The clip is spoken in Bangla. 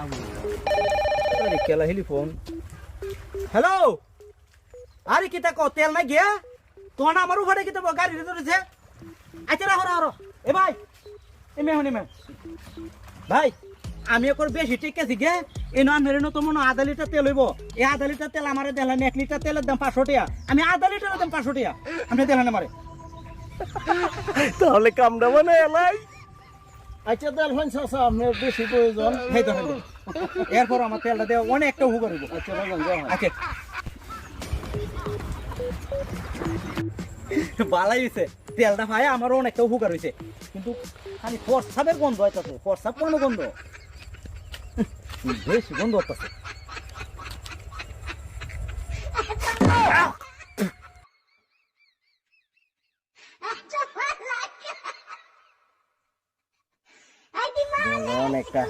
আরে কেলা হেলি ফোন হ্যালো আরে কিতা কো তেল না গিয়া তোনা আমার উপরে কিতা গাড়ি ধরেছে আচ্ছা রাখো রাখো এ ভাই এ মেহনি মে ভাই আমি একর বেশি ঠিক আছে গে এনো আমি রেনো তো মনে আধা লিটার তেল হইব এই আধা লিটার তেল আমারে দেলাম 1 লিটার তেলের দাম 500 টাকা আমি আধা লিটারের দাম 500 টাকা আপনি দেলান আমারে তাহলে কামটা মানে এলাই আচ্ছা দেখেন চাচা আপনার বেশি প্রয়োজন এই ধরেন এরপর আমার তেলটা দেওয়া অনেকটা উপকার হইব আচ্ছা রাখেন যাও আচ্ছা ভালাই হয়েছে তেলটা ভাই আমারও অনেকটা উপকার হয়েছে কিন্তু খালি ফরসাপের গন্ধ হইতাছে ফরসাপ কোনো গন্ধ বেশ গন্ধ হইতাছে অনেকটা